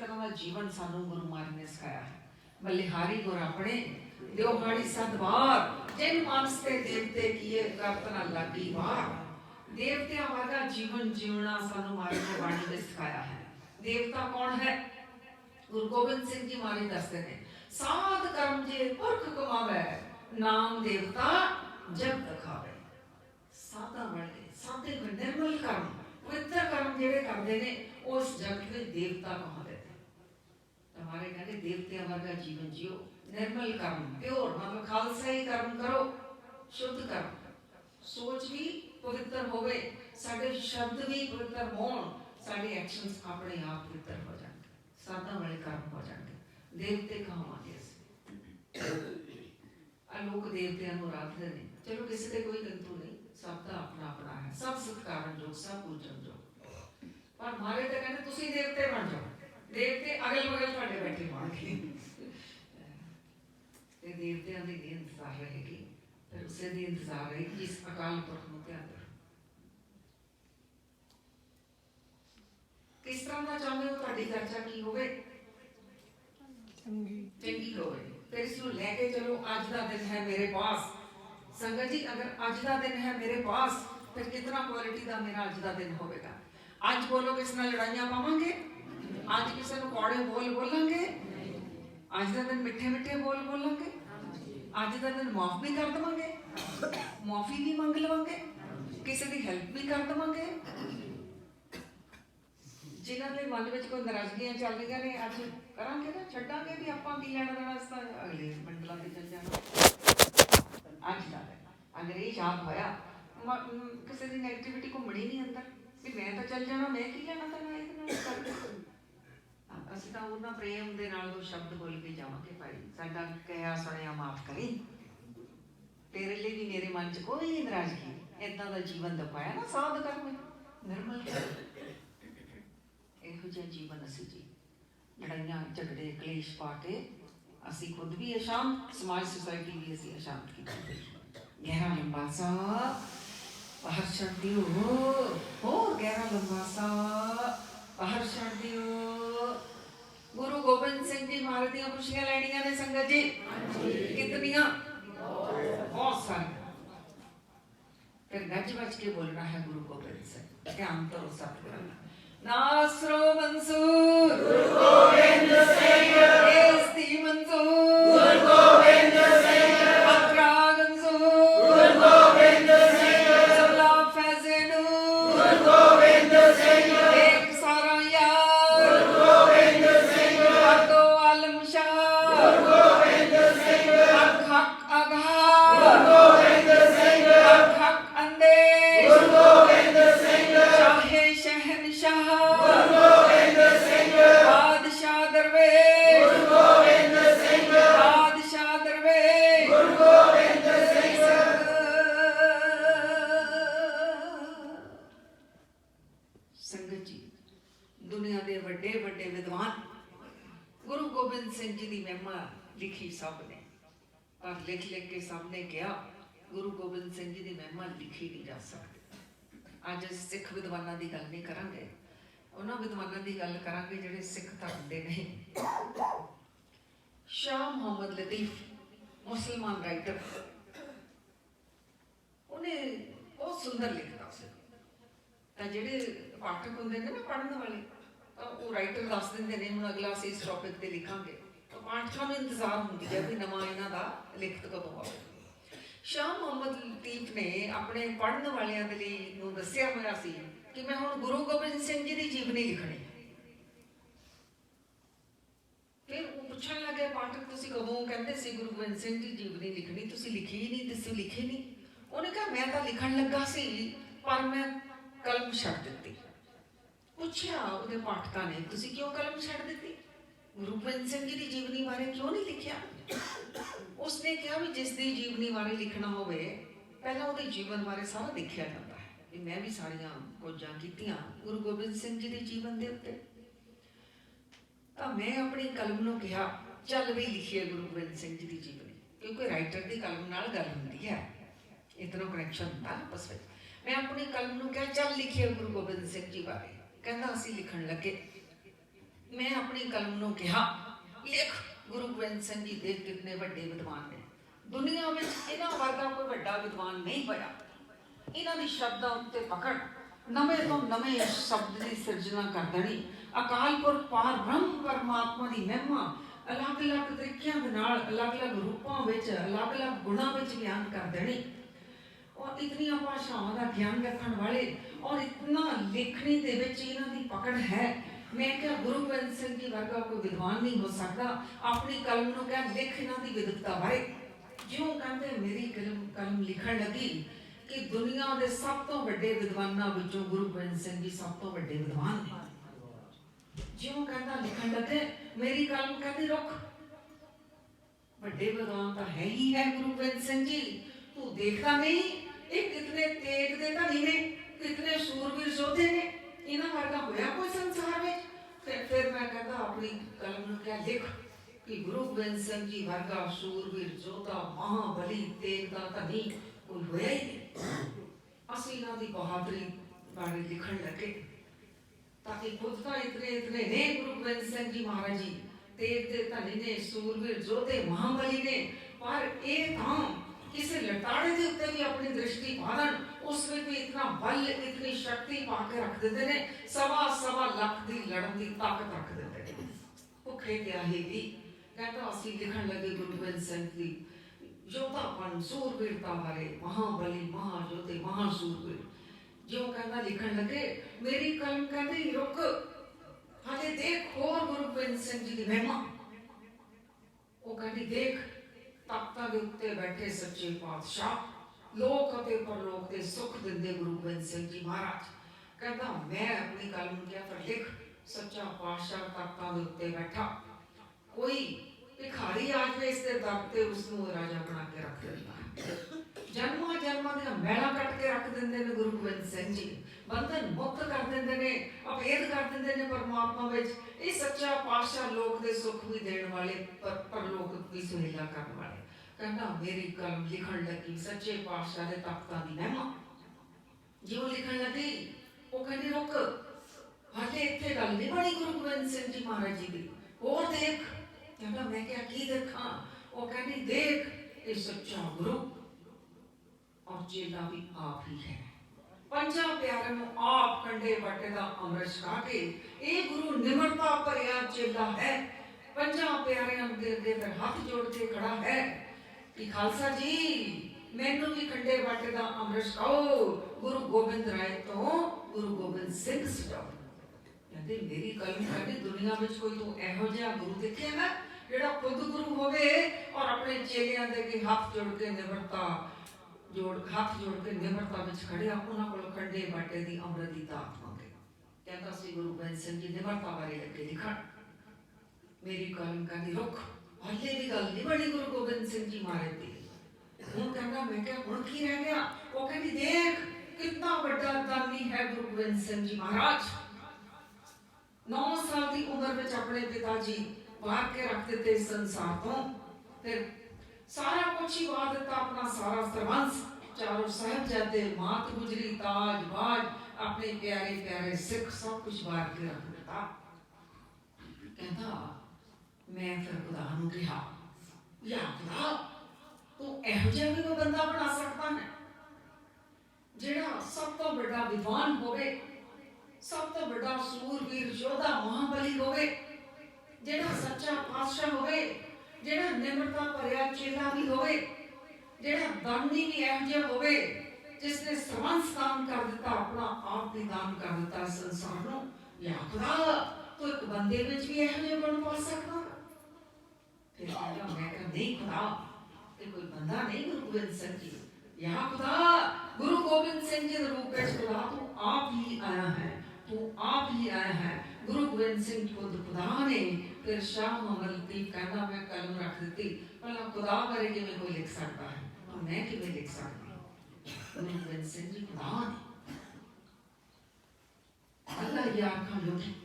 तरह का जीवन सानू गुरु महाराज ने सिखाया है। बलिहारी गुर अपने देवहाड़ी सदवार जिन मानस ते देवते किए करतना लागी वार। देवतियां वर्गा जीवन जीवना सानू महाराज ने बाणी में सिखाया है। देवता कौन है? गुरु गोबिंद सिंह जी महाराज दसते हैं, साध कर्म जे पुरख कमावे, नाम देवता जग दिखावे। साधा वाले साधे निर्मल कर्म पवित्र कर्म जेड़े करते हैं उस जगत में देवता कहाते थे। हमारे कहते देवतियां वर्गा जीवन जियो, निर्मल कर्म प्योर मतलब खालसा ही कर्म करो, शुद्ध कर्म, सोच भी पवित्र होवे, साडे शब्द भी पवित्र होण, साडे एक्शंस अपने आप पवित्र हो जाएंगे, साधा वाले कर्म हो जाएंगे। देवते कहावांगे लोग देवतियां नूं आराधदे ने, चलो किसी दे कोई गंतु नहीं, सबका अपना अपना है, सब सत्कारण योग सब पूजन योग। पर मारे तो कहते तुसी देवते बन जाओ, देवते अगल बगल तुहाडे बैठे होणगे। ते देवतियां दी इंतजार रहेगी, फिर उसे दी इंतजार रहेगी जिस अकाल पुरख नूं ध्यान करो। किस तरह दा चाहुंदे हो तुहाडी चर्चा की होवे? चंगी होवे। फिर इसनूं लैके चलो अज दा दिन है मेरे पास। संगत जी अगर अज का दिन है मेरे पास, फिर कितना क्वालिटी का मेरा अज का दिन होगा। अज बोलो किसी ने लड़ाइयां पावांगे, अज किसी को कौड़े बोल बोलांगे, अज का दिन मिठे मिठे बोल बोलांगे, अज का दिन माफ भी कर देवांगे, माफी भी मंग लवांगे, किसी की हेल्प भी कर देवांगे। जिन्होंने मन में कोई नाराजगियां चल रही ने अज करांगे ना, छड्डांगे भी आपां की लैणा देना, अगले मंडलों से चल जाना। अज का अगर ये याद होया किसी की नैगेटिविटी घूमनी नहीं अंदर भी मैं तो चल जाना, मैं की लेना देना असं तो उन्होंने प्रेम के नाल दो शब्द बोल के जावांगे, भाई साडा कहा सुनिया माफ करी, तेरे लिए भी मेरे मन च कोई नाराजगी, इदा का जीवन दिखाया ना साध कर्म निर्मल इहो जिहा जीवन असी जी लड़ाइयां झगड़े कलेश पा के असी खुद भी अशांत, समाज सोसाइटी भी असी अशांत की। गहरा लंबा सा बाहर छड़ दियो, और गहरा लंबा सा बाहर छड़ दियो। गुरु गोबिंद सिंह जी महाराज दी खुशियां लैनियां ने संगत जी, कितनियां? बहुत सारी। फिर गज बज के बोलना है गुरु गोबिंद सिंह, ध्यान करो सब करना। नासरो मंसूर गुरु गोबिंद सिंह, बेइज्जती मंसूर गुरु गोबिंद सिंह, अकरा गंसूर गुरु गोबिंद सिंह, सबला फैज़े नूर गुरु गोबिंद सिंह, एक सारा यार गुरु गोबिंद सिंह, दो आलम शाह गुरु गोबिंद सिंह, हक हक आघार गुरु गोबिंद सिंह, हक हक अंदेश गुरु गोबिंद सिंह, शाहे शहनशाह गुरु गोबिंद सिंह, बादशाह दरवेश गुरु गोबिंद सिंह, बादशाह दरवेश गुरु गोबिंद सिंह। संगत जी दुनिया के बड़े बड़े विद्वान गुरु गोबिंद सिंह जी की महिमा लिखी सब ने, पर लिख लिख के सबने किया गुरु गोबिंद सिंह जी की महिमा लिखी नहीं जा सकती। अज सिख विद्वानों की गल नहीं करांगे, उन्होंने विद्वानों की गल करांगे जिहड़े सिख धर्म के नहीं। शाह मुहम्मद लतीफ मुसलमान राइटर, उन्हें बहुत सुंदर लिखता से, जिहड़े पाठक होंगे ना पढ़ने वाले, तो वो राइटर दस देंगे ने हुण अगला असीं इस टॉपिक पर लिखांगे, तो पाठकों को इंतजार होंदी है भी नवां इन्हां दा लिखत कदों आवे। शाह मुहम्मद लतीफ ने अपने पढ़ने वालियां दे लई नूं दस्सिया होया सी कि मैं हुण गुरु गोबिंद सिंह जी की जीवनी लिखनी। फिर वो पुछण लगे पाठक तुसीं कदों कहंदे सी गुरु गोबिंद सिंह जी जीवनी लिखनी, तुसीं लिखी ही नहीं, तुसीं लिखी नहीं। उन्हें कहा मैं तो लिखण लगा सी पर मैं कलम छड्ड दित्ती। पुछया उहदे पाठकां ने तुसीं क्यों कलम छड्ड दित्ती, गुरु गोबिंद सिंह जी की जीवनी बारे क्यों नहीं लिखिया? उसने कहा भी जिसकी जीवनी बारे लिखना होवे पहला उहदे जीवन बारे सारा देखिया जाता है। मैं भी सारिया खोजां कीतियां गुरु गोबिंद सिंह जी के जीवन के उत्ते, तो मैं अपनी कलम नूं कहा चल भी लिखिए गुरु गोबिंद सिंह जी की जीवनी, क्योंकि राइटर की कलम नाल गल हुंदी है, इतना कनैक्शन होंदा आपस में। मैं अपनी कलम नूं कहा चल लिखिए गुरु गोबिंद सिंह जी बारे, कहंदा असीं लिखण लगे। मैं अपनी कलम नूं कहा लिख गुरु गोबिंद सिंह जी देख कितने वड्डे विद्वान ने दुनिया में इन्हां वर्गा कोई वड्डा विद्वान नहीं पड़ा इन्हां दी शब्दां उत्ते पकड़ नवे तो नवे शब्द की सिरजना कर देनी अकाल पुरख पार ब्रह्म परमात्मा की महिमा अलग अलग तरीकों के नाल अलग अलग रूपों में अलग अलग गुणों में बयान कर देनी और इतनी भाषाओं का ज्ञान रखने वाले और इतना लेखनी दे विच इन्हां दी पकड़ है। मैं क्या गुरु गोबिंद सिंह जी वर्गा कोई विद्वान नहीं हो सकता अपनी कलम नूं क्या लिख इन्हां दी विद्वता बारे ज्यों कहते मेरी कलम लिखण लगी कि दुनिया के सब तो वड्डे विद्वानां विचों गुरु गोबिंद सिंह जी सब तो वड्डे विद्वान ने ज्यों कहता लिखण लगे मेरी कलम कहती रुक वड्डे विद्वान तो है ही है गुरु गोबिंद सिंह जी तू देखता नहीं ये कितने तेज दे धनी ने कितने सूरवीर योद्धे ने इन्हां वर्गा होया कोई संसार में फिर मैं कहता अपनी कलम नूं क्या लिख कि गुरु गोबिंद सिंह जी वर्गा सूरवीर योद्धा महाबली तेज दा धनी कोई होया ही नहीं असीं इन्हां दी बहादुरी बारे लिखण लगे ताकि खुद तो इतने इतने ने गुरु गोबिंद सिंह जी महाराज जी तेज दे धनी ने सूरवीर योद्धे महाबली ने पर ये तां किसी लटाड़े के उत्ते भी अपनी दृष्टि पादन उसमें भी इतना बल इतनी शक्ति पाके रख देते ने सवा सवा लाख की लड़न की ताकत रख देते ने भुखे प्याहे भी कहता असीं लिखण लगे गुरु गोबिंद सिंह जी योद्धापन सूरवीरता बारे महाबली महायोद्धे महासूरवीर जो कहता लिखण लगे मेरी कलम कहती रुक हाले देख होर गुरु गोबिंद सिंह जी की महिमा वो कहती देख तख्तां दे उत्ते बैठे सच्चे पातशाह लोक अते परलोक दे सुख दिंदे गुरु गोबिंद सिंह जी महाराज कहता मैं अपनी कलम क्या पर लिख सच्चा पातशाह तख्तां दे उत्ते बैठा कोई भिखारी आ जाए इसके दर ते उसनूं राजा बना के रख देता है जन्मां जन्मां दी मैला कट के रख देंदे ने गुरु गोबिंद सिंह जी बंधन मुक्त कर देंदे ने अभेद कर देंदे ने परमात्मा विच ये सच्चा पातशाह लोक दे सुख भी देण वाले परलोक भी सुहेला करन वाले कहना मेरी कलम लिखण लगी सच्चे पातशाह दे तख्तां दी महिमा जो लिखण लगी वो कहंदी रुक हाले इत्थे गल नहीं बनी गुरु गोबिंद सिंह जी महाराज जी दी और देख कहना मैं क्या की देखा वो कहंदी देख ये सच्चा गुरु और चेला भी आप ही है पंजा प्यारे नूं आप कंडे बटे दा अमृत छका के ये गुरु निमरता भरिया चेला है पंजा प्यारियां दे फिर हाथ जोड़ के खड़ा है कि खालसा जी मैनू भी कंडे बटे दा अमृत छकाओ गुरु गोबिंद राय तो गुरु गोबिंद सिंह सजाओ कहते मेरी कलम कहती दुनिया में कोई तू एहो जिहा गुरु देखे ना जेड़ा खुद गुरु होवे और अपने चेलियां दे के हाथ जोड़ के निमरता हाथ जोड़ के निमरता में खड़े उन्होंने को कंडे बाटे दी अमृत की दात मांगे कहता सी गुरु गोबिंद सिंह जी निमरता बारे लगे लिखण मेरी कलम कहती रुक हल्ले भी गल नहीं बनी गुरु गोबिंद सिंह जी महाराज दी हुण कहना मैं क्या हुण की रह गया वो कहती देख कितना बड़ा दानी है गुरु गोबिंद सिंह जी महाराज 9 साल की उम्र में अपने पिताजी बाहर के रख देते संसार तो फिर सारा कुछ ही वाद दिता अपना सारा सरवंश चारों साहिबजादे मात गुजरी ताज बाज अपने प्यारे प्यारे सिख सब कुछ वार के रख दिता कहता मैं फिर खुदा नूं कहा या खुदा तू इहो जिहा भी कोई बंदा बना सकता है जेड़ा सब तो बड़ा विद्वान होवे सब तो बड़ा सूरवीर योद्धा महाबली होवे जेड़ा सच्चा पातशाह होवे जेड़ा निमरता भरिया चेला भी होवे जेड़ा दानी भी इहो जिहा होवे जिसने सर्वंश दान कर दिता अपना आप भी दान कर दिता संसार नूं या खुदा तो एक बंदे विच भी इहो जिहा गुण पा सकदा फिर कहता मैं कहा नहीं खुदा ये कोई बंदा नहीं गुरु गोबिंद सिंह जी या खुदा गुरु गोबिंद सिंह जी रूप में खुदा तू आप ही आया है तू आप ही आया है गुरु गोबिंद सिंह खुद खुदा ने फिर शाह मोहम्मद लतीफ कहना मैं कलम रख दी भला खुदा बारे किवें कोई लिख सकता है तो मैं किवें लिख सकती गुरु गोबिंद सिंह जी खुदा ने अल्लाह यार खां लोगी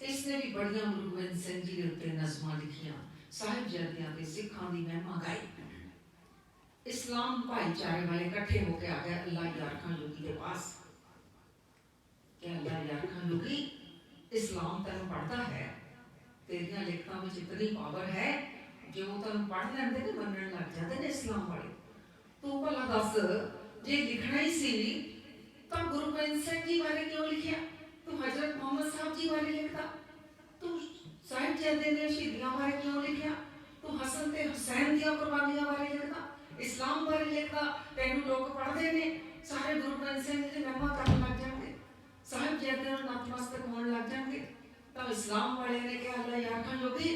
इसने भी बड़ियां गुरु गोबिंद सिंह जी के उत्ते नज़मां लिखियां साहिबजादियां ते सिखां दी महिमा गाई इस्लाम भाईचारे वाले इकट्ठे होकर आ गए अल्लाह यार खां लोगी के पास क्या अल्लाह यार खां लोगी इस्लाम तेन पढ़ता है तेरियां लिखतां विच इतनी पावर है जो तुम पढ़ लैंदे ने मनण लग जाते ने इस्लाम वाले। तू भला दस जे लिखना ही सी तो गुरु गोबिंद सिंह जी बारे क्यों लिखिया? तू हजरत मोहम्मद साहब जी बारे लिखता? तू साहिबजादे ने शहीदियां बारे क्यों लिखिया? तू हसन ते हुसैन दियां कुर्बानियां बारे लिखता, इस्लाम बारे लिखता? तैनू लोग पढ़दे ने सारे गुरु गोबिंद सिंह जी दी महिमा करन लग जाणगे, साहिबजादे नूं नतमस्तक होण लग जाणगे। तो इस्लाम वाले ने कहा अल्लाह यार खां योगी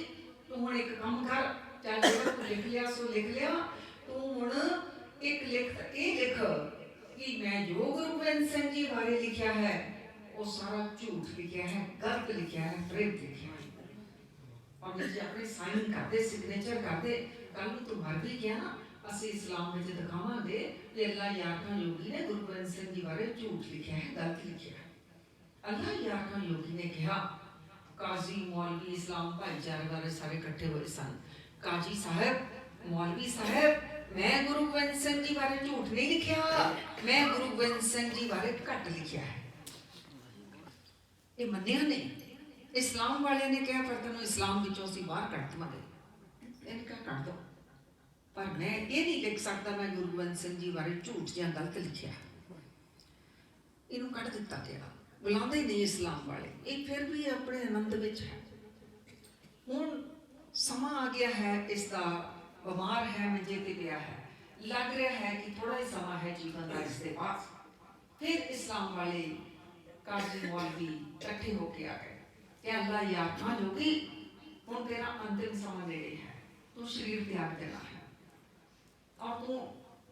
तू हुण एक काम कर, चल जेड़ा तू लिख लिया सो लिख लिया, तू हुण एक लिख ये लिख कि मैं जो गुरु गोबिंद सिंह जी बारे लिखा है वो सारा झूठ लिखा है, गलत लिखा है, प्रेत लिखा है। और नीचे अपने साइन कर दे, सिग्नेचर कर दे। कल भी तू मर भी गया ना, असि इस्लाम में दिखावांगे कि अल्लाह यार खां योगी ने गुरु गोबिंद सिंह जी बारे झूठ लिखा है, गलत लिखा है। अल्लाह यार खां योगी ने कहा, काजी मौलवी इस्लाम भाईचारे वाले सारे इकट्ठे हुए सन। काजी साहब, मौलवी साहब, मैं गुरु गोबिंद सिंह जी बारे झूठ नहीं लिखा, मैं गुरु गोबिंद सिंह जी बारे घट लिखा है। ये मन्निया नहीं। इस्लाम वाले ने कहा पर तेन इस्लाम विचों असीं बाहर कढ़ देवांगे, इन्हें कहा कढ़ दो, पर मैं ये नहीं लिख सकता मैं गुरु गोबिंद सिंह जी बारे झूठ या गलत लिखा। इनू कढ़ दिता गया, बुलाते नहीं इस्लाम वाले। ये फिर भी अपने आनंद विच है। हुण समा आ गया है इसका, बीमार है, मंजे ते पिया है, लग रहा है कि थोड़ा ही समा है जीवन का इसके पास। फिर इस्लाम वाले काजी मौलवी इकट्ठे होके आ गए कि अल्लाह यार खां योगी हुण तेरा अंतिम समा नेड़े है, तू शरीर त्याग देना है और तू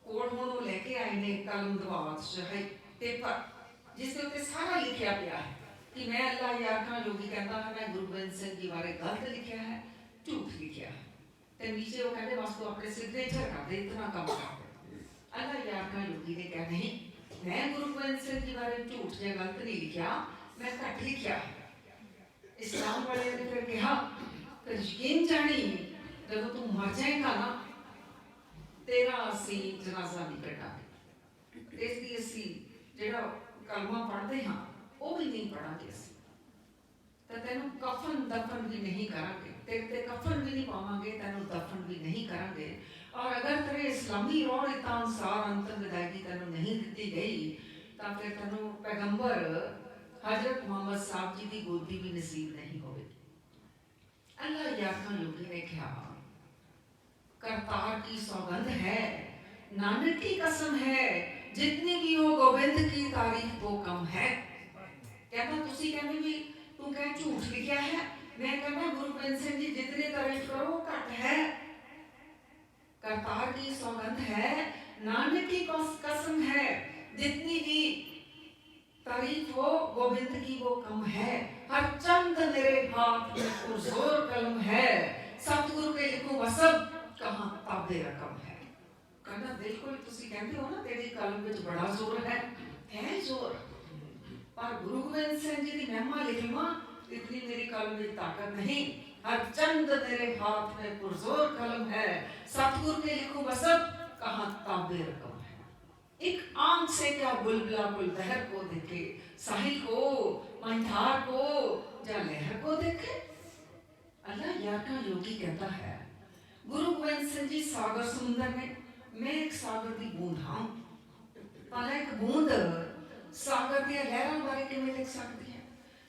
कोल हुण वो लेके आए ने कलम दवात शहीद पेपर जिसके उत्ते सारा लिखिया पिया है कि मैं अल्लाह यार खां योगी कहता है मैं गुरु गोबिंद सिंह जी बारे गलत लिखा है, झूठ लिखा है। तो नीचे वो कहते बस तू अपने सिग्नेचर कर दे, इतना काम कर दे। अल्लाह यार खां योगी ने कहा नहीं, मैं गुरु गोबिंद सिंह जी बारे झूठ या गलत नहीं लिखा, मैं घट लिखा है। इस्लाम वाले ने फिर कहा कि यकीन जानी जब तू मर जाएगा ना तेरा असी जनाजा नहीं कटांगे, इसलिए असी जेड़ा कलमा पढ़ते हाँ वो भी नहीं पढ़ांगे, तो तेनू कफन दफन भी नहीं करांगे, तेरे ते कफन भी नहीं पावांगे, तेनू दफन भी नहीं करांगे। और अगर तेरे इस्लामी रौड़ अनुसार अंतिम विदायगी तेनू नहीं दी गई तो फिर तेनू पैगंबर हजरत मोहम्मद साहब जी की गोदी भी नसीब नहीं होगी। अल्लाह यार खां योगी ने कहा करतार की सौगंध है, नानक की कसम है, जितनी भी हो गोविंद की तारीफ वो कम है। कहता तुसी कहने भी तू कह झूठ लिखा है, मैं कहना गुरु गोबिंद सिंह जी जितनी तारीफ करो घट है। करतार की सौगंध है, नानक की कसम है, जितनी भी तारीफ हो गोविंद की वो कम है। हर चंद मेरे हाथ में पुरजोर कलम है, सतगुरु के लिखूं वसब कहां ताबे रकम है। कहना बिल्कुल तुसी कहते हो ना तेरी कलम विच बड़ा जोर है जोर, पर गुरु गोबिंद सिंह जी की महिमा लिखवा इतनी मेरी कलम में ताकत नहीं। हर चंद तेरे हाथ में पुरजोर कलम है, सतगुरु के लिखूं वसब कहां ताबे रकम है। एक आंख से क्या बुलबुला बुलबहर को देखे, साहिल को मंधार को या लहर को देखे। अल्लाह यार खां योगी कहता है गुरु गोबिंद सिंह जी सागर समुंदर में, मैं एक सागर की बूंद हाँ, पर एक बूंद सागर दी लहरां बारे किवें लिख सकती है,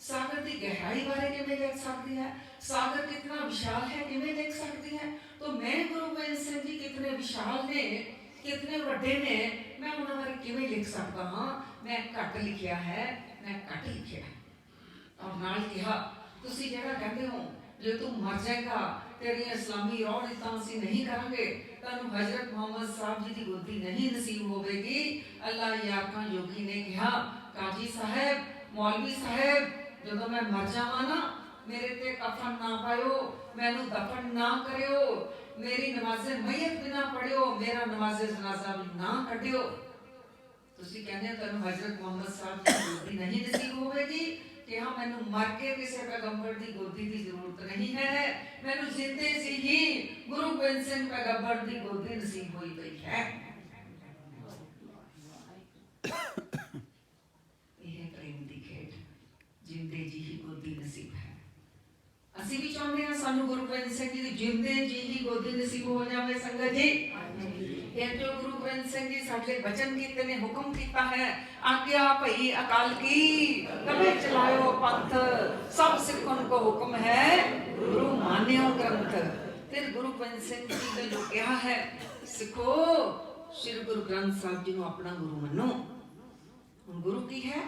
सागर की गहराई बारे किवें लिख सकती है, सागर कितना विशाल है किवें लिख सकती है। तो मैं गुरु गोबिंद सिंह जी कितने विशाल ने, कितने वड्डे ने, मैं उन्हां बारे किवें लिख सकता हाँ। मैं घट लिखिया है, मैं घट लिखिया है। और नाल कहा तुसी जेड़ा कहते हो जो तू मर जाएगा तेरी इस्लामी रौड़ असीं नहीं करांगे, तैनूं हजरत मोहम्मद साहब जी की गोदी नहीं नसीब होवेगी। अल्लाह यार खां योगी ने कहा काजी साहब, मौलवी साहब, जदों मैं मर जावां ना मेरे ते कफन ना पायो, मैनू दफन ना करियो, मेरी नमाज़े मैयत भी ना पढ़ियो, मेरा नमाज़े जनाजा भी ना कढ़ियो। तुसी कहंदे हो तैनूं हजरत मोहम्मद साहब जी की गोदी नहीं नसीब होवेगी कि हाँ मैनू मर के किसी पैगंबर की गोदी की जरूरत नहीं है, मैनू जिंदे सी ही गुरु गोबिंद सिंह पैगंबर की गोदी नसीब हुई गई है। यह प्रेम की खेड, जिंदे जी ही गोदी नसीब है। ਅਸੀਂ ਵੀ ਚਾਹੁੰਦੇ ਹਾਂ ਸਾਨੂੰ ਗੁਰੂ ਗੋਬਿੰਦ ਸਿੰਘ ਜੀ ਦੀ ਜਿਉਂਦੇ ਜੀ ਦੀ ਗੋਦੀ ਨਸੀਬ ਹੋ ਜਾਵੇ ਸੰਗਤ ਜੀ। ਇਹ ਜੋ ਗੁਰੂ ਗੋਬਿੰਦ ਸਿੰਘ ਜੀ ਸਾਡੇ ਬਚਨ ਕੀਤੇ ਨੇ, ਹੁਕਮ ਕੀਤਾ ਹੈ, ਆਗਿਆ ਭਈ ਅਕਾਲ ਕੀ ਕਬੇ ਚਲਾਇਓ ਪੰਥ, ਸਭ ਸਿੱਖਣ ਕੋ ਹੁਕਮ ਹੈ ਗੁਰੂ ਮਾਨਿਓ ਗ੍ਰੰਥ। ਫਿਰ ਗੁਰੂ ਗੋਬਿੰਦ ਸਿੰਘ ਜੀ ਨੇ ਜੋ ਕਿਹਾ ਹੈ, ਸਿੱਖੋ ਸ੍ਰੀ ਗੁਰੂ ਗ੍ਰੰਥ ਸਾਹਿਬ ਜੀ ਨੂੰ ਆਪਣਾ ਗੁਰੂ ਮੰਨੋ। ਹੁਣ ਗੁਰੂ ਕੀ ਹੈ?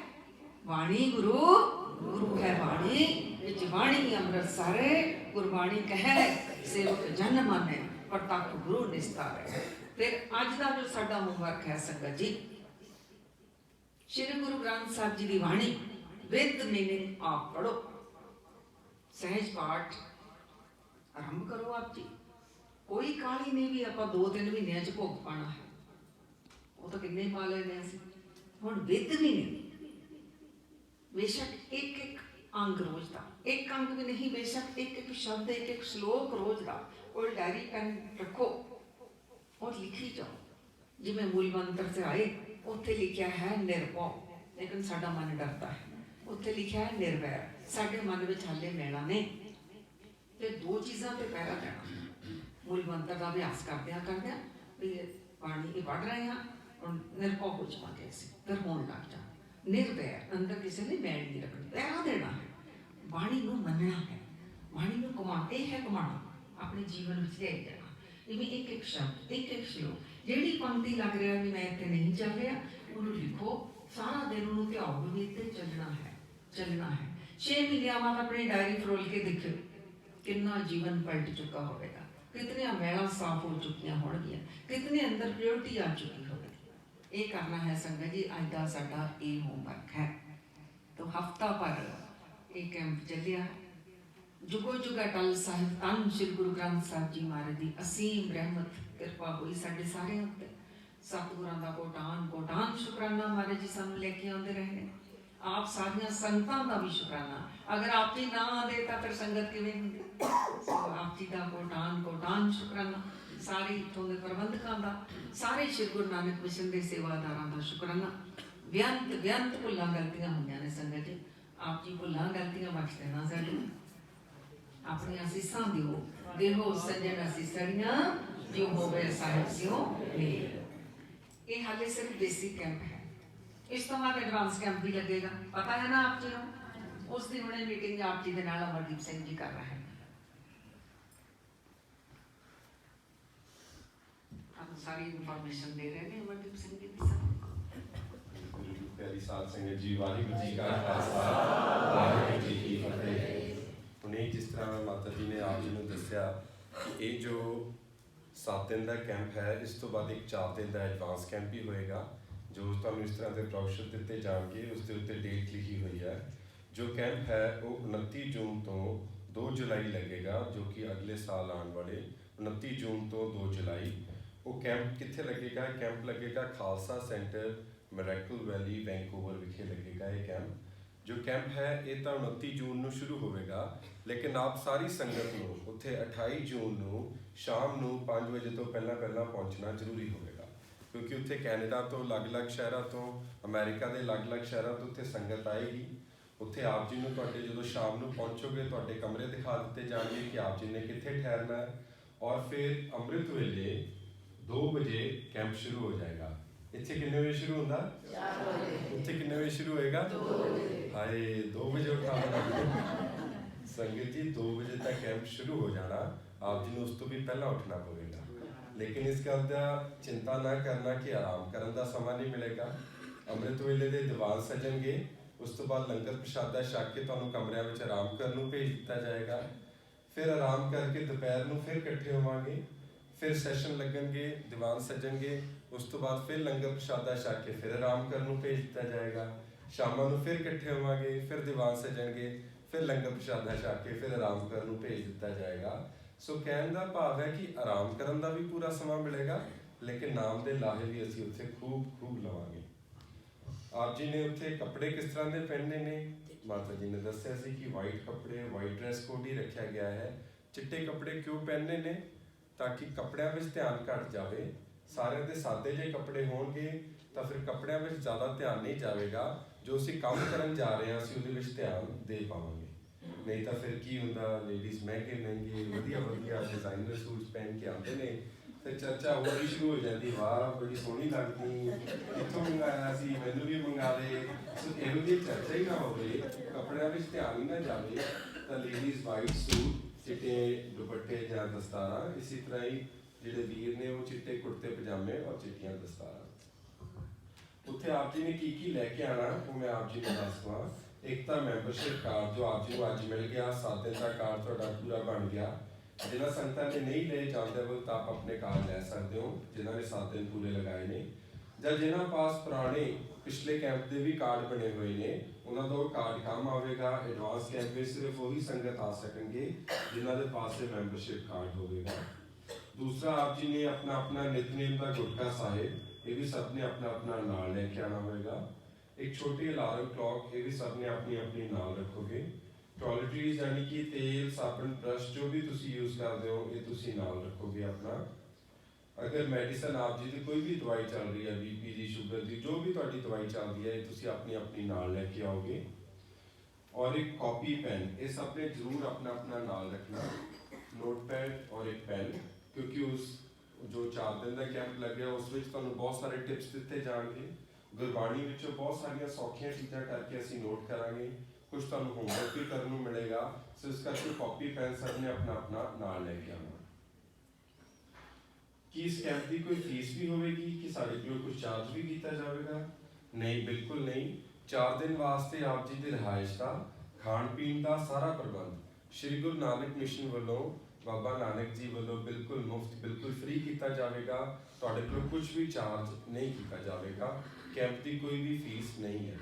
ਬਾਣੀ ਗੁਰੂ, ਗੁਰੂ ਹੈ ਬਾਣੀ ਵਿੱਚ ਬਾਣੀ ਅੰਮ੍ਰਿਤ ਸਾਰੇ, ਗੁਰਬਾਣੀ ਕਹੈ ਸੇਵਕ ਜਨ ਮਾਨੈ, ਪ੍ਰਤੱਖ ਗੁਰੂ ਨਿਸਤਾਰੈ। ਫਿਰ ਅੱਜ ਦਾ ਜੋ ਸਾਡਾ ਹੋਮਵਰਕ ਹੈ ਸੰਗਤ ਜੀ, ਸ਼੍ਰੀ ਗੁਰੂ ਗ੍ਰੰਥ ਸਾਹਿਬ ਜੀ ਦੀ ਬਾਣੀ ਵਿਦ ਮੀਨਿੰਗ ਆਪ ਪੜੋ। ਸਹਿਜ ਪਾਠ ਆਰੰਭ ਕਰੋ ਆਪ ਜੀ। ਕੋਈ ਕਾਹਲੀ ਨਹੀਂ ਵੀ ਆਪਾਂ 2-3 ਮਹੀਨਿਆਂ ਚ ਭੋਗ ਪਾਣਾ ਹੈ, ਉਹ ਤਾਂ ਕਿੰਨੇ ਪਾ ਲੈਣੇ ਅਸੀਂ। ਹੁਣ ਵਿਦ ਮੀਨਿੰਗ, ਬੇਸ਼ੱਕ ਇੱਕ ਅੰਗ ਰੋਜ਼ ਦਾ, ਇੱਕ ਅੰਗ ਵੀ ਨਹੀਂ, ਬੇਸ਼ੱਕ ਇੱਕ ਸ਼ਬਦ, ਇੱਕ ਸ਼ਲੋਕ ਰੋਜ਼ ਦਾ। ਕੋਈ ਡਾਇਰੀ ਪੈਨ ਰੱਖੋ और लिखी जाओ। जिवें मूल मंत्र से आए उत्थे लिखा है निर्भौ, लेकिन साडा मन डरता है। उत्थे लिखा है निर्वैर, साडे मन विच हाले मैला ने। ते दो चीज़ां ते पहरा देना। मूल मंत्र का अभ्यास करदियां भी पानी पढ़ रहे हैं और निर्भौ हो जावांगे असीं, फिर होण लग जा। निर्वैर, अंदर किसी ने मैल नहीं रखनी, पहरा देना है। बाणी नूं मनना है, बाणी नूं कमाते है, कमाना अपने जीवन विच ले जाना। जिवें एक एक शब्द, एक एक श्लोक, जिहड़ी पंक्ति लग रहा भी मैं इत्थे नहीं चल रहा, उन्होंने लिखो। सारा दिन उन्होंने ध्याओ भी इत्थे चलना है, चलना है। 6 महीने बाद अपनी डायरी फरोल के देखो कितना जीवन पलट चुका होगा, कितने मैला साफ हो चुकियां होणगियां, कितने अंदर प्योरिटी आ चुकी होगी। ये करना है संगत जी, अज का साडा ये होमवर्क है। तो हफ्ता भर ये कैंप चलिया। जुगो जुग अटल साहिब धन श्री गुरु ग्रंथ साहिब जी महाराज की असीम रहमत कृपा हुई साडे सारे उत्ते। सतगुरां दा कोटान कोटान शुकराना महाराज जी सानू लेके आते रहे हैं। आप सारिया संगतां दा भी शुकराना। अगर आप जी ना आते तो फिर संगत किवें हुंदी? आप जी दा कोटान कोटान शुकराना। सारे इत्थों दे प्रबंधकां दा, सारे श्री गुरु नानक मिशन दे सेवादारां दा शुकराना। बेअंत बेअंत भुल्लां गलतियां होईयां ने संगत जी, आप जी भुल्लां गलतियां बख्श देना साडी। अपनी असीसां दिओ, देहो सज्जन असीसड़ियां, जो होवे साहिब सिओ मेल। ये हाले सिर्फ बेसिक कैंप है, इस तो बाद एडवांस कैंप भी लगेगा, पता है ना आप जी को। उस दिन उन्हें मीटिंग आप जी के नाल अमरदीप सिंह जी कर रहे हैं। हम सारी इंफॉर्मेशन दे रहे हैं अमरदीप सिंह जी की। प्यारी साध संगत जी, वाहिगुरू जी का खालसा, वाहिगुरू जी की फतेह। उन्हें जिस तरह माता जी ने आप जी ने दस्या कि ये जो 7 दिन का कैंप है, इस तो बाद एक 4 दिन का एडवांस कैंप भी होएगा, जो तुहानूं इस तरह के ब्रोशर दिते जाएंगे, उसके उत्ते डेट लिखी हुई है। जो कैंप है वो 29 जून तो 2 जुलाई लगेगा, जो कि अगले साल आने वाले 29 जून तो 2 जुलाई। वो कैंप कित्थे लगेगा? कैंप लगेगा Khalsa centre, Miracle Valley, Vancouver विखे लगेगा ये कैंप। जो कैंप है ये तो 29 जून को शुरू होगा, लेकिन आप सारी संगत को उत्थे 28 जून को शाम को 5 बजे तो पहला पहुँचना जरूरी होगा, क्योंकि उत्थे कैनेडा तो अलग अलग शहरों तो, अमेरिका के अलग अलग शहरों तो उत्थे संगत आएगी। उत्थे आप जी को जो शाम को पहुँचोगे तो कमरे दिखा दिते जाएंगे कि आप जी ने कित्थे ठहरना है, और फिर अमृत वेले 2 बजे कैंप शुरू हो जाएगा। इत्थे कितने बजे शुरू होता? उत्थे कितने बजे शुरू होएगा? हाय 2 बजे उठा संगत जी, 2 बजे तक कैंप शुरू हो जाना। आप जी ने उस तो भी पहला उठना पवेगा, लेकिन इस गल का चिंता ना करना कि आराम करने का समा नहीं मिलेगा। अमृत वेले के दीवान सजणगे, उस तो बाद लंगर प्रशादा छक के तुहानूं कमरिਆਂ ਵਿੱਚ आराम करने को भेज दिता जाएगा। फिर आराम करके दोपहर को फिर इकट्ठे होवांगे, फिर सैशन लगणगे, दीवान सजणगे, उस तो बाद फिर लंगर प्रशादा छक के फिर आराम करने को भेज दिता जाएगा। शामां नूं फिर इकट्ठे होवांगे, फिर दीवान सजणगे, फिर लंगर प्रशादा छक के फिर आराम करने को भेज दिता जाएगा। सो कहने का भाव है कि आराम करने का भी पूरा समा मिलेगा, लेकिन नाम के लाहे भी असीं उत्थे खूब खूब लवांगे। आप जी ने उत्थे कपड़े किस तरह के पहनने ने? माता जी ने दस्सिया सी कि वाइट कपड़े, वाइट ड्रैस कोड ही रखा गया है। चिट्टे कपड़े क्यों पहनने ने? ताकि कपड़िਆਂ ਵਿੱਚ ध्यान घट जाए। सारे ਦੇ सादे जे कपड़े होणगे तो फिर कपड़िਆਂ ਵਿੱਚ ज़्यादा ध्यान नहीं जाएगा। जो असीं काम करन जा रहे हैं असीं ਉਹਦੇ ਵਿੱਚ ध्यान दे पावांगे। नहीं तो फिर की हुंदा लेडीज़ महंगे महंगे वधिया वधिया डिज़ाइनर सूट्स पहन के आते ने फिर चर्चा हो भी शुरू हो जाती, वाह बड़ी सोहनी लगदी, इत्थों मंगाया सी, मैनूं भी मंगा दे। सो इहो जी चर्चा ही ना होवे, कपड़िਆਂ ਵਿੱਚ ध्यान ही ना जावे तो लेडीज़ वाइट सूट चिट्टे दुपट्टे ਜਾਂ दस्तारा, इसी तरह ही ਜਿਹੜੇ ਵੀਰ ਨੇ ਉਹ चिट्टे कुर्ते पजामे और चिट्टियां दस्तारा। उत्थे आप जी ने की लैके आना वो मैं आप जी को दस दवां। एक तो मैंबरशिप कार्ड जो आप जी को अज मिल गया, 7 दिन का कार्ड तुहाडा पूरा बन गया। जिन्हां संगतां ने नहीं ले चाहते वो आप अपने कार्ड लै सकते हो, जिन्हां ने 7 दिन पूरे लगाए ने, ਜਾਂ जिन्हां पास पुराने पिछले कैंप के भी कार्ड बने हुए ने उन्हां दा कार्ड काम आवेगा। एडवांस कैंप में सिर्फ वही संगत आ सकेंगे जिन्हां दे पास से मैंबरशिप कार्ड होगा। दूसरा आप जी ने अपना अपना नितनेम का गुटका साहिब ये भी सब ने अपना अपना नाल लेके आना होगा। एक छोटी अलार्म क्लॉक ये भी सब ने अपनी अपनी नाल रखोगे। टॉयलेटरीज यानी कि तेल साबन ब्रश जो भी तुसी यूज़ करते हो ये तुसी नाल रखोगे अपना। अगर मेडिसिन आप जी की कोई भी दवाई चल रही है, बीपी की शुगर की जो भी तुहाडी दवाई चल रही है, तुसी अपनी अपनी नाल लेके आओगे। और एक कॉपी पेन ये सब ने जरूर अपना अपना नाल रखना, नोट पैड और एक पेन, क्योंकि उस जो 4 दिन का कैंप लगे उस बहुत सारे टिप्स दिते जाएंगे। गुरबाणी विचों बहुत सारिया सौखियां चीज़ां करके असीं नोट करांगे, कुछ तुहानूं होमवर्क भी करने मिलेगा। सो इस करके कॉपी पेन सब ने अपना अपना नाल लेके आना। कि इस कैंप की कोई फीस भी होगी कि साढ़े को कुछ चार्ज भी किया जाएगा? नहीं, बिल्कुल नहीं। 4 दिन वास्ते आप जी की रिहाइश का खाण पीण का सारा प्रबंध श्री गुरु नानक मिशन वालों बाबा नानक जी वालों बिल्कुल मुफ्त बिल्कुल फ्री किया जाएगा। तुहाडे कोल कुछ भी चार्ज नहीं किया जाएगा। कैंप की कोई भी फीस नहीं है।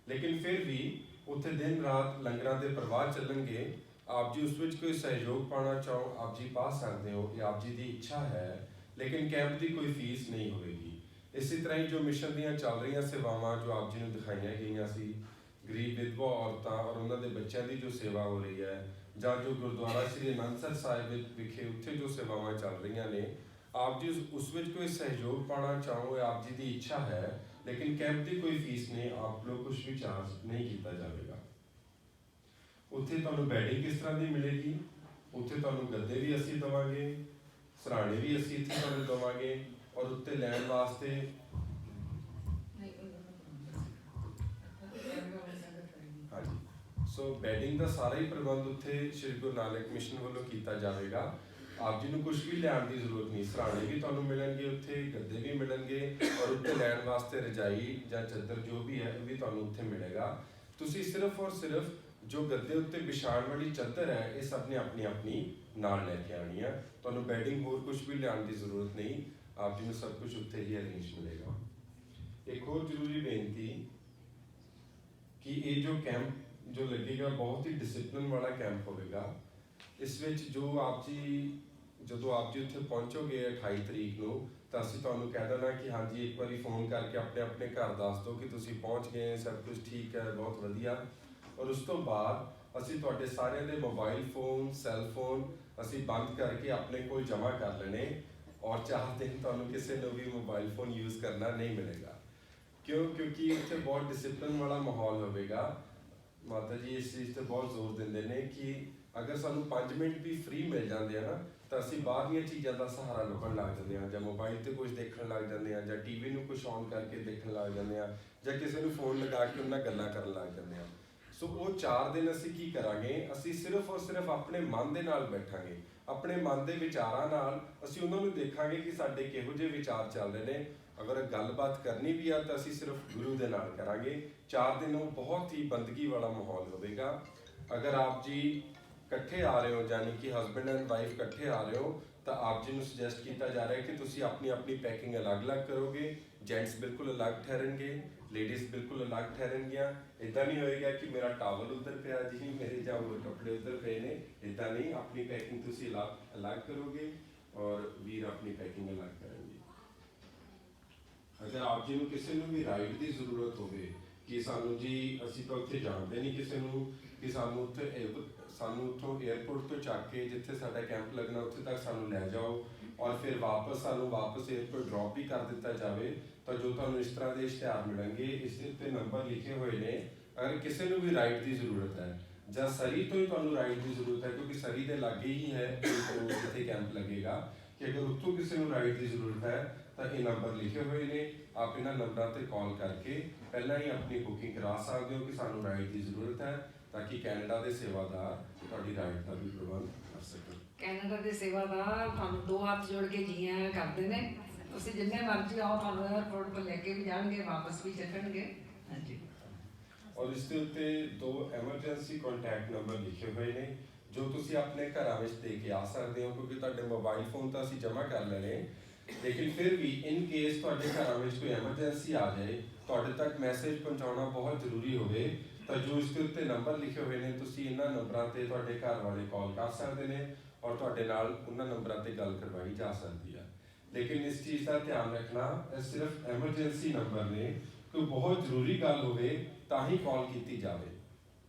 लेकिन फिर भी उत्थे दिन रात लंगरां दे प्रवाह चलणगे। आप जी उस विच कोई सहयोग पाना चाहो आप जी पा सकते हो, ये आप जी की इच्छा है। लेकिन कैंप की कोई फीस नहीं होगी। इसी तरह ही जो मिशन दीयां चल रही सेवावां जो आप जी नूं दिखाईयां गईयां सी, गरीब विधवा औरतां और उन्होंने बच्चों की जो सेवा हो रही है, ਜਾਂ जो गुरुद्वारा श्री आनंदसर साहिब विखे उत्थे जो सेवावां चल रही ने, आप जी उस विच कोई सहयोग पाना चाहो आप जी की इच्छा है। लेकिन कैंप की कोई फीस नहीं, आप लोग कुछ भी चार्ज नहीं किया जाएगा। उत्थे तुहानूं बैडिंग किस तरह की मिलेगी, उत्थे तुहानूं गद्दे भी असीं देवांगे, सराणे भी असीं इत्थे तुहानूं देवांगे और उत्ते लैण वास्ते सो बैडिंग का सारा ही प्रबंध उत्थे श्री गुरु नानक मिशन वालों किया जाएगा। आप जी नूं कुछ भी लैण की जरूरत नहीं, सराणे भी तुहानूं मिलणगे, उत्थे गद्दे भी मिलणगे और उत्ते लैण वास्ते रजाई जां चद्दर जो भी है वो भी तुहानूं उत्थे मिलेगा। तुसीं सिर्फ और सिर्फ जो गद्दे उत्ते बिछाण वाली चद्दर है ये सब ने अपनी अपनी नाल लैके आनी है। तुहानूं बैडिंग होर कुछ भी लैण की जरूरत नहीं, आप जी नूं सब कुछ उत्थे ही अरेंज मिलेगा। एक होर जरूरी बेनती कि ये जो कैंप जो लगेगा बहुत ही डिसिप्लिन वाला कैंप होगा। इस विच जो आप जी जो आप जी उत्थे पहुँचोगे 28 तरीक को तो असीं तुहानूं कह देना कि हाँ जी एक बार फोन करके अपने अपने घर दस दो कि तुसीं पहुँच गए, सब कुछ ठीक है, बहुत वधिया। और उस तो बाद असीं तुहाडे सारिਆਂ दे मोबाइल फोन सैल फोन असीं बंद करके अपने कोल जमा कर लेने और 4 दिन तुहानूं किसी ने भी मोबाइल फोन यूज़ करना नहीं मिलेगा। क्यों? क्योंकि उत्थे बहुत डिसिप्लिन वाला माहौल होगा। माता जी इस चीज़ पर बहुत जोर देंगे ने कि अगर सानूं 5 मिनट भी फ्री मिल जाते हैं ना तो असीं बाहर दी चीज़ों का सहारा लभण लग जाते हैं, जां मोबाइल पर कुछ देखण लग जाते हैं, जां टीवी नूं कुछ ऑन करके देखण लग जाते हैं, जां किसी नूं फोन लगा के उन्हां गल्लां करन लग जाते हैं। सो वो 4 दिन असीं की करांगे, असीं सिर्फ और सिर्फ अपने मन दे नाल बैठांगे, अपने मन के विचारां नाल असीं उन्हां नूं देखांगे कि साडे किहो जिहे विचार चल रहे हैं। अगर गलबात करनी भी है तो असीं सिर्फ गुरु दे नाल करांगे। 4 दिन वो बहुत ही बंदगी वाला माहौल होगा। अगर आप जी इकट्ठे आ रहे हो यानी कि हस्बैंड एंड वाइफ इकट्ठे आ रहे हो तो आप जी नूं सुजैसट किया जा रहा है कि तुसीं अपनी अपनी पैकिंग अलग अलग करोगे। जेंट्स बिल्कुल अलग ठहरनगे, लेडीज़ बिल्कुल अलग ठहरनगियां। इदा नहीं होएगा कि मेरा टावल उधर पिया जी, मेरे जां होर कपड़े उधर पे ने, इदा नहीं। अपनी पैकिंग तुसीं अलग करोगे और वीर अपनी पैकिंग अलग करेंगे। अगर आप जी नूं किसी नूं भी राइड की जरूरत हो कि सानू जी असीं तो उत्थे जानते नहीं किसी नूं कि सानू उत्थे सानू उत्थों एयरपोर्ट तो चक के जिथे साडा कैंप लगना उत्थे तक सानू लै जाओ और फिर वापस सानू वापस एयरपोर्ट ड्रॉप भी कर दिता जाए तो जो तुहानूं इस तरह के इश्तिहार मिलेंगे इस उत्ते नंबर लिखे हुए ने। अगर किसी नूं भी राइड की जरूरत है, ਜਾਂ ਸਰੀ ਤੋਂ ਹੀ ਤੁਹਾਨੂੰ ਰਾਈਡ ਦੀ ਜ਼ਰੂਰਤ ਹੈ, ਕਿਉਂਕਿ ਸਰੀ ਦੇ ਲਾਗੇ ਹੀ ਹੈ ਜਿੱਥੇ ਕੈਂਪ ਲੱਗੇਗਾ, ਕਿ ਅਗਰ ਉੱਥੋਂ ਕਿਸੇ ਨੂੰ ਰਾਈਡ ਦੀ ਜ਼ਰੂਰਤ ਹੈ ਤਾਂ ਇਹ ਨੰਬਰ ਲਿਖੇ ਹੋਏ ਨੇ, ਆਪ ਇਹਨਾਂ ਨੰਬਰਾਂ ਤੇ ਕਾਲ ਕਰਕੇ ਪਹਿਲਾਂ ਹੀ ਆਪਣੀ ਬੁਕਿੰਗ ਕਰਾ ਸਕਦੇ ਹੋ ਕਿ ਸਾਨੂੰ ਰਾਈਡ ਦੀ ਜ਼ਰੂਰਤ ਹੈ, ਤਾਂ ਕਿ ਕੈਨੇਡਾ ਦੇ ਸੇਵਾਦਾਰ ਤੁਹਾਡੀ ਰਾਈਡ ਦਾ ਵੀ ਪ੍ਰਬੰਧ ਕਰ ਸਕਣ। ਕੈਨੇਡਾ ਦੇ ਸੇਵਾਦਾਰ ਤੁਹਾਨੂੰ ਦੋ ਹੱਥ ਜੋੜ ਕੇ ਜੀ ਆਇਆਂ ਕਰਦੇ ਨੇ। ਤੁਸੀਂ ਜਿੰਨੇ ਮਰਜ਼ੀ ਆਓ, ਤੁਹਾਨੂੰ 에ਅਰਪੋਰਟ ਤੋਂ ਲੈ ਕੇ ਵੀ ਜਾਣਗੇ, ਵਾਪਸ ਵੀ ਚੱਕਣਗੇ। ਹਾਂਜੀ। ਔਰ ਇਸ ਦੇ ਉੱਤੇ 2 ਐਮਰਜੈਂਸੀ ਕੰਟੈਕਟ ਨੰਬਰ ਲਿਖੇ ਹੋਏ ਨੇ, ਜੋ ਤੁਸੀਂ ਆਪਣੇ ਘਰਾਂ ਵਿੱਚ ਦੇ ਕੇ ਆ ਸਕਦੇ ਹੋ, ਕਿਉਂਕਿ ਤੁਹਾਡੇ ਮੋਬਾਈਲ ਫੋਨ ਤਾਂ ਅਸੀਂ ਜਮ੍ਹਾਂ ਕਰ ਲੈਣੇ, ਲੇਕਿਨ ਫਿਰ ਵੀ ਇਨ ਕੇਸ ਤੁਹਾਡੇ ਘਰਾਂ ਵਿੱਚ ਕੋਈ ਐਮਰਜੈਂਸੀ ਆ ਜਾਏ, ਤੁਹਾਡੇ ਤੱਕ ਮੈਸੇਜ ਪਹੁੰਚਾਉਣਾ ਬਹੁਤ ਜ਼ਰੂਰੀ ਹੋਵੇ, ਤਾਂ ਜੋ ਇਸ ਦੇ ਉੱਤੇ ਨੰਬਰ ਲਿਖੇ ਹੋਏ ਨੇ, ਤੁਸੀਂ ਇਹਨਾਂ ਨੰਬਰਾਂ ਤੇ ਤੁਹਾਡੇ ਘਰ ਵਾਲੇ ਕਾਲ ਕਰ ਸਕਦੇ ਨੇ ਔਰ ਤੁਹਾਡੇ ਨਾਲ ਉਹਨਾਂ ਨੰਬਰਾਂ ਤੇ ਗੱਲ ਕਰਵਾਈ ਜਾ ਸਕਦੀ ਹੈ। ਲੇਕਿਨ ਇਸ ਚੀਜ਼ ਦਾ ਧਿਆਨ ਰੱਖਣਾ, ਇਹ ਸਿਰਫ ਐਮਰਜੈਂਸੀ ਨੰਬਰ ਨੇ, ਕੋਈ ਬਹੁਤ ਜ਼ਰੂਰੀ ਗੱਲ ਹੋਵੇ ਤਾਂ ਹੀ ਕਾਲ ਕੀਤੀ ਜਾਵੇ।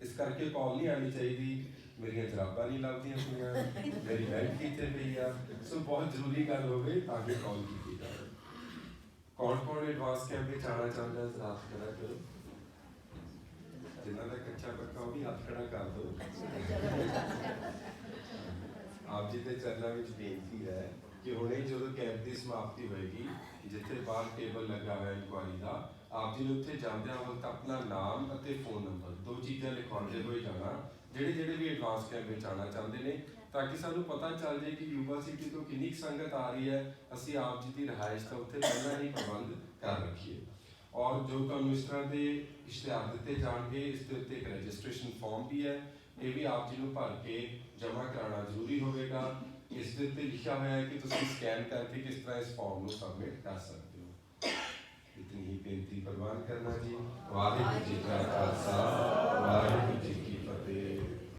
ਇਸ ਕਰਕੇ ਕਾਲ ਨਹੀਂ ਆਣੀ ਚਾਹੀਦੀ ਮੇਰੀਆਂ ਜਰਾਬਾਂ ਨਹੀਂ ਲੱਭਦੀਆਂ ਪਈਆਂ, ਮੇਰੀ ਬੈਂਕ ਕਿੱਥੇ ਪਈ ਆ, ਸੋ ਬਹੁਤ ਜ਼ਰੂਰੀ ਗੱਲ ਹੋਵੇ ਤਾਂ ਹੀ ਕਾਲ ਕੀਤੀ ਜਾਵੇ। ਕੌਣ ਐਡਵਾਂਸ ਕੈਂਪ ਵਿੱਚ ਆਉਣਾ ਚਾਹੁੰਦਾ ਹੈ, ਹੱਥ ਖੜਾ ਕਰੋ। ਜਿਨ੍ਹਾਂ ਦਾ ਕੱਚਾ ਪੱਕਾ ਉਹ ਵੀ ਹੱਥ ਖੜਾ ਕਰ ਦਿਓ। ਆਪ ਜੀ ਦੇ ਚਰਨਾਂ ਵਿੱਚ ਬੇਨਤੀ ਹੈ ਕਿ ਹੁਣੇ ਜਦੋਂ ਕੈਂਪ ਦੀ ਸਮਾਪਤੀ ਹੋਏਗੀ, ਜਿੱਥੇ ਬਾਹਰ ਟੇਬਲ ਲੱਗਾ ਹੋਇਆ ਇਨਕੁਆਇਰੀ ਦਾ, ਆਪ ਜੀ ਨੂੰ ਉੱਥੇ ਜਾਂਦਿਆਂ ਵਕਤ ਆਪਣਾ ਨਾਮ ਅਤੇ ਫੋਨ ਨੰਬਰ 2 ਚੀਜ਼ਾਂ ਲਿਖਵਾਉਂਦੇ ਹੋਏ ਜਾਣਾ, ਜਿਹੜੇ ਵੀ ਐਡਵਾਂਸ ਕੈਂਪ ਵਿੱਚ ਆਉਣਾ ਚਾਹੁੰਦੇ ਨੇ, ਤਾਂ ਕਿ ਸਾਨੂੰ ਪਤਾ ਚੱਲ ਜਾਏ ਕਿ ਯੂਬਾ ਸਿਟੀ ਤੋਂ ਕਿੰਨੀ ਸੰਗਤ ਆ ਰਹੀ ਹੈ, ਅਸੀਂ ਆਪ ਜੀ ਦੀ ਰਿਹਾਇਸ਼ ਦਾ ਉੱਥੇ ਪਹਿਲਾਂ ਹੀ ਪ੍ਰਬੰਧ ਕਰ ਰੱਖੀਏ। ਔਰ ਜੋ ਤੁਹਾਨੂੰ ਇਸ ਤਰ੍ਹਾਂ ਦੇ ਇਸ਼ਤਿਹਾਰ ਦਿੱਤੇ ਜਾਣਗੇ, ਇਸ ਦੇ ਉੱਤੇ ਇੱਕ ਰਜਿਸਟ੍ਰੇਸ਼ਨ ਫਾਰਮ ਵੀ ਹੈ, ਇਹ ਵੀ ਆਪ ਜੀ ਨੂੰ ਭਰ ਕੇ ਜਮ੍ਹਾਂ ਕਰਾਉਣਾ ਜ਼ਰੂਰੀ ਹੋਵੇਗਾ। ਇਸ ਦੇ ਉੱਤੇ ਲਿਖਿਆ ਹੋਇਆ ਹੈ ਕਿ ਤੁਸੀਂ ਸਕੈਨ ਕਰਕੇ ਕਿਸ ਤਰ੍ਹਾਂ ਇਸ ਫਾਰਮ ਨੂੰ ਸਬਮਿਟ ਕਰ ਸਕਦੇ ਹੋ। ਇਤਨੀ ਹੀ ਬੇਨਤੀ ਪ੍ਰਵਾਨ ਕਰਨਾ ਜੀ। ਵਾਹਿਗੁਰੂ ਜੀ ਕਾ ਖਾਲਸਾ, ਵਾਹਿਗੁਰੂ ਜੀ ਕੀ